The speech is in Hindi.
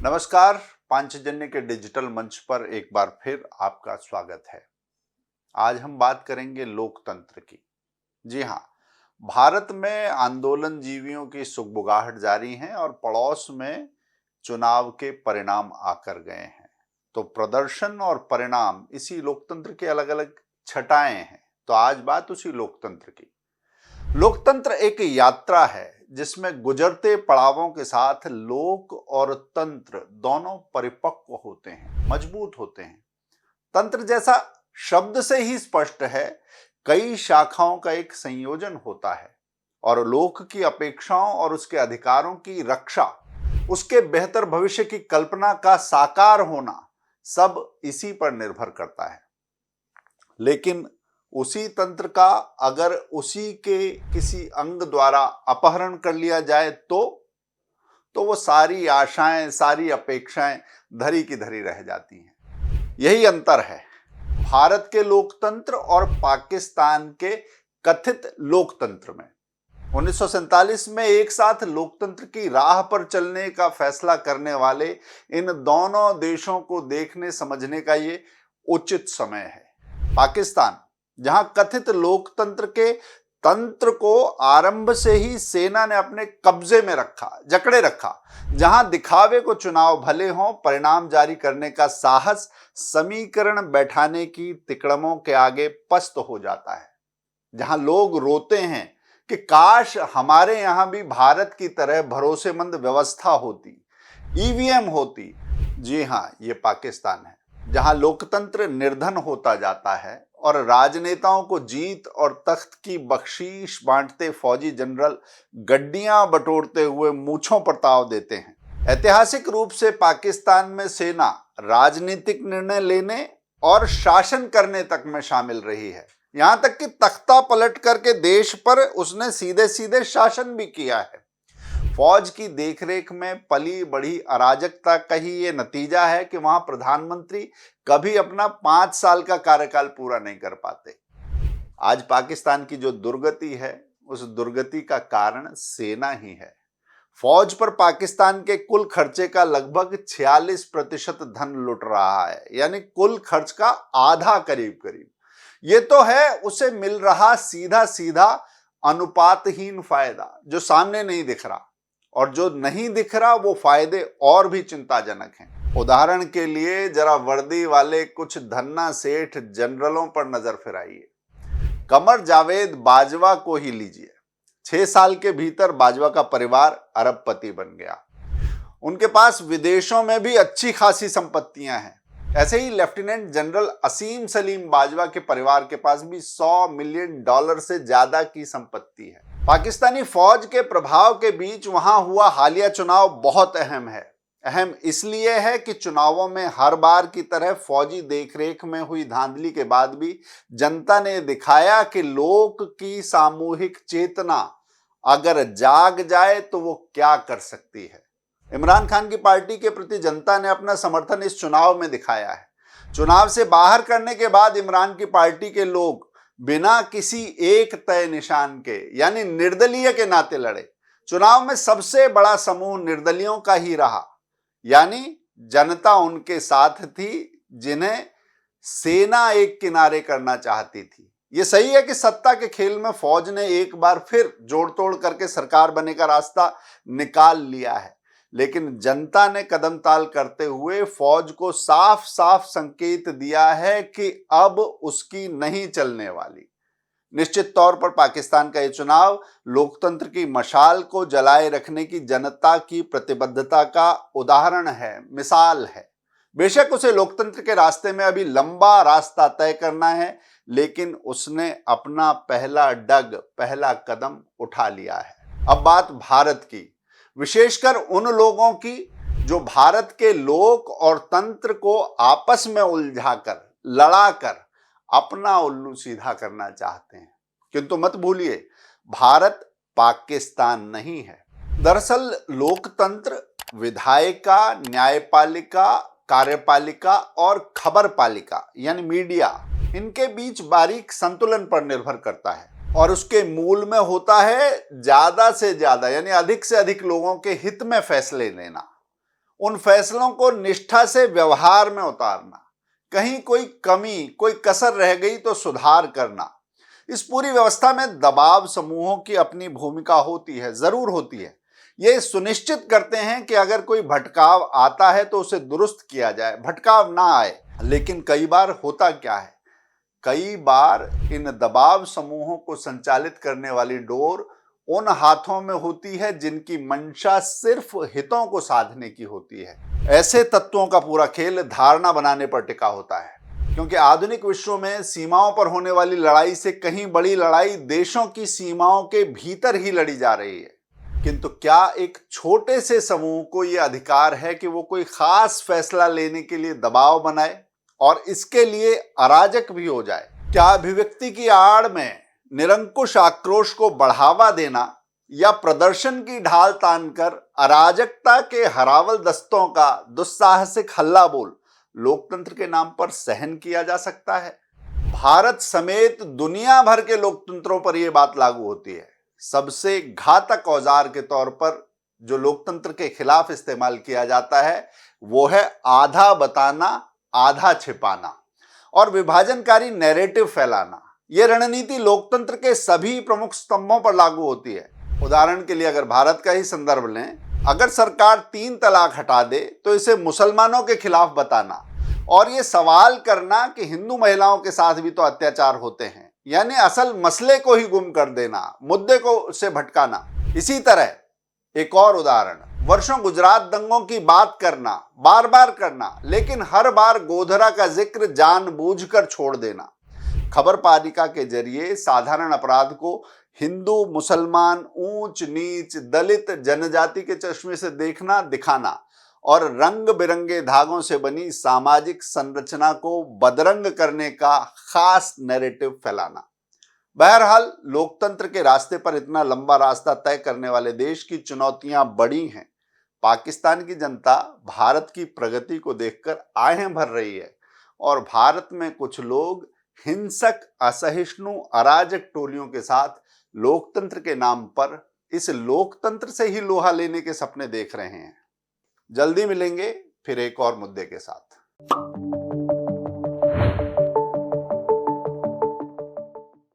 नमस्कार। पांचजन्य के डिजिटल मंच पर एक बार फिर आपका स्वागत है। आज हम बात करेंगे लोकतंत्र की। जी हाँ, भारत में आंदोलन जीवियों की सुगबुगाहट जारी है और पड़ोस में चुनाव के परिणाम आकर गए हैं। तो प्रदर्शन और परिणाम इसी लोकतंत्र के अलग अलग छटाएं हैं। तो आज बात उसी लोकतंत्र की। लोकतंत्र एक यात्रा है जिसमें गुजरते पड़ावों के साथ लोक और तंत्र दोनों परिपक्व होते हैं, मजबूत होते हैं। तंत्र जैसा शब्द से ही स्पष्ट है, कई शाखाओं का एक संयोजन होता है और लोक की अपेक्षाओं और उसके अधिकारों की रक्षा, उसके बेहतर भविष्य की कल्पना का साकार होना सब इसी पर निर्भर करता है। लेकिन उसी तंत्र का अगर उसी के किसी अंग द्वारा अपहरण कर लिया जाए तो वो सारी आशाएं, सारी अपेक्षाएं धरी की धरी रह जाती हैं। यही अंतर है भारत के लोकतंत्र और पाकिस्तान के कथित लोकतंत्र में। 1947 में एक साथ लोकतंत्र की राह पर चलने का फैसला करने वाले इन दोनों देशों को देखने समझने का ये उचित समय है। पाकिस्तान, जहां कथित लोकतंत्र के तंत्र को आरंभ से ही सेना ने अपने कब्जे में रखा, जकड़े रखा, जहां दिखावे को चुनाव भले हों, परिणाम जारी करने का साहस समीकरण बैठाने की तिकड़मों के आगे पस्त हो जाता है, जहां लोग रोते हैं कि काश हमारे यहां भी भारत की तरह भरोसेमंद व्यवस्था होती, ईवीएम होती। जी हां, ये पाकिस्तान है, जहां लोकतंत्र निर्धन होता जाता है और राजनेताओं को जीत और तख्त की बख्शीश बांटते फौजी जनरल गड्डियां बटोरते हुए मूंछों पर ताव देते हैं। ऐतिहासिक रूप से पाकिस्तान में सेना राजनीतिक निर्णय लेने और शासन करने तक में शामिल रही है। यहां तक कि तख्ता पलट करके देश पर उसने सीधे सीधे शासन भी किया है। फौज की देखरेख में पली बढ़ी अराजकता का ही ये नतीजा है कि वहां प्रधानमंत्री कभी अपना 5 साल का कार्यकाल पूरा नहीं कर पाते। आज पाकिस्तान की जो दुर्गति है, उस दुर्गति का कारण सेना ही है। फौज पर पाकिस्तान के कुल खर्चे का लगभग 46% धन लुट रहा है, यानी कुल खर्च का आधा करीब करीब। ये तो है उसे मिल रहा सीधा सीधा अनुपातहीन फायदा जो सामने नहीं दिख रहा, और जो नहीं दिख रहा वो फायदे और भी चिंताजनक हैं। उदाहरण के लिए जरा वर्दी वाले कुछ धन्ना सेठ जनरलों पर नजर फिराइए। कमर जावेद बाजवा को ही लीजिए। 6 साल के भीतर बाजवा का परिवार अरबपति बन गया। उनके पास विदेशों में भी अच्छी खासी संपत्तियां हैं। ऐसे ही लेफ्टिनेंट जनरल असीम सलीम बाजवा के परिवार के पास भी $100 मिलियन से ज्यादा की संपत्ति है। पाकिस्तानी फौज के प्रभाव के बीच वहां हुआ हालिया चुनाव बहुत अहम है। अहम इसलिए है कि चुनावों में हर बार की तरह फौजी देखरेख में हुई धांधली के बाद भी जनता ने दिखाया कि लोक की सामूहिक चेतना अगर जाग जाए तो वो क्या कर सकती है। इमरान खान की पार्टी के प्रति जनता ने अपना समर्थन इस चुनाव में दिखाया है। चुनाव से बाहर करने के बाद इमरान की पार्टी के लोग बिना किसी एक तय निशान के, यानी निर्दलीय के नाते लड़े। चुनाव में सबसे बड़ा समूह निर्दलियों का ही रहा, यानी जनता उनके साथ थी जिन्हें सेना एक किनारे करना चाहती थी। ये सही है कि सत्ता के खेल में फौज ने एक बार फिर जोड़ तोड़ करके सरकार बनने का रास्ता निकाल लिया है, लेकिन जनता ने कदम ताल करते हुए फौज को साफ साफ संकेत दिया है कि अब उसकी नहीं चलने वाली। निश्चित तौर पर पाकिस्तान का ये चुनाव लोकतंत्र की मशाल को जलाए रखने की जनता की प्रतिबद्धता का उदाहरण है, मिसाल है। बेशक उसे लोकतंत्र के रास्ते में अभी लंबा रास्ता तय करना है, लेकिन उसने अपना पहला डग, पहला कदम उठा लिया है। अब बात भारत की, विशेषकर उन लोगों की जो भारत के लोक और तंत्र को आपस में उलझाकर, लड़ाकर अपना उल्लू सीधा करना चाहते हैं। किंतु मत भूलिए, भारत पाकिस्तान नहीं है। दरअसल लोकतंत्र विधायिका, न्यायपालिका, कार्यपालिका और खबरपालिका यानी मीडिया, इनके बीच बारीक संतुलन पर निर्भर करता है और उसके मूल में होता है ज्यादा से ज्यादा यानी अधिक से अधिक लोगों के हित में फैसले लेना, उन फैसलों को निष्ठा से व्यवहार में उतारना, कहीं कोई कमी, कोई कसर रह गई तो सुधार करना। इस पूरी व्यवस्था में दबाव समूहों की अपनी भूमिका होती है, जरूर होती है। ये सुनिश्चित करते हैं कि अगर कोई भटकाव आता है तो उसे दुरुस्त किया जाए, भटकाव ना आए। लेकिन कई बार होता क्या है, कई बार इन दबाव समूहों को संचालित करने वाली डोर उन हाथों में होती है जिनकी मंशा सिर्फ हितों को साधने की होती है। ऐसे तत्वों का पूरा खेल धारणा बनाने पर टिका होता है, क्योंकि आधुनिक विश्व में सीमाओं पर होने वाली लड़ाई से कहीं बड़ी लड़ाई देशों की सीमाओं के भीतर ही लड़ी जा रही है। किंतु क्या एक छोटे से समूह को यह अधिकार है कि वो कोई खास फैसला लेने के लिए दबाव बनाए और इसके लिए अराजक भी हो जाए? क्या अभिव्यक्ति की आड़ में निरंकुश आक्रोश को बढ़ावा देना या प्रदर्शन की ढाल तानकर अराजकता के हरावल दस्तों का दुस्साहसिक हल्ला बोल लोकतंत्र के नाम पर सहन किया जा सकता है? भारत समेत दुनिया भर के लोकतंत्रों पर यह बात लागू होती है। सबसे घातक औजार के तौर पर जो लोकतंत्र के खिलाफ इस्तेमाल किया जाता है वो है आधा बताना, आधा छिपाना और विभाजनकारी नैरेटिव फैलाना। यह रणनीति लोकतंत्र के सभी प्रमुख स्तंभों पर लागू होती है। उदाहरण के लिए अगर भारत का ही संदर्भ लें, अगर सरकार 3 तलाक हटा दे तो इसे मुसलमानों के खिलाफ बताना और ये सवाल करना कि हिंदू महिलाओं के साथ भी तो अत्याचार होते हैं, यानी असल मसले को ही गुम कर देना, मुद्दे को से भटकाना। इसी तरह एक और उदाहरण, वर्षों गुजरात दंगों की बात करना, बार बार करना, लेकिन हर बार गोधरा का जिक्र जानबूझकर छोड़ देना। खबर पालिका के जरिए साधारण अपराध को हिंदू, मुसलमान, ऊंच नीच, दलित, जनजाति के चश्मे से देखना, दिखाना और रंग बिरंगे धागों से बनी सामाजिक संरचना को बदरंग करने का खास नैरेटिव फैलाना। बहरहाल लोकतंत्र के रास्ते पर इतना लंबा रास्ता तय करने वाले देश की चुनौतियां बड़ी हैं। पाकिस्तान की जनता भारत की प्रगति को देखकर आहें भर रही है और भारत में कुछ लोग हिंसक, असहिष्णु, अराजक टोलियों के साथ लोकतंत्र के नाम पर इस लोकतंत्र से ही लोहा लेने के सपने देख रहे हैं। जल्दी मिलेंगे फिर एक और मुद्दे के साथ।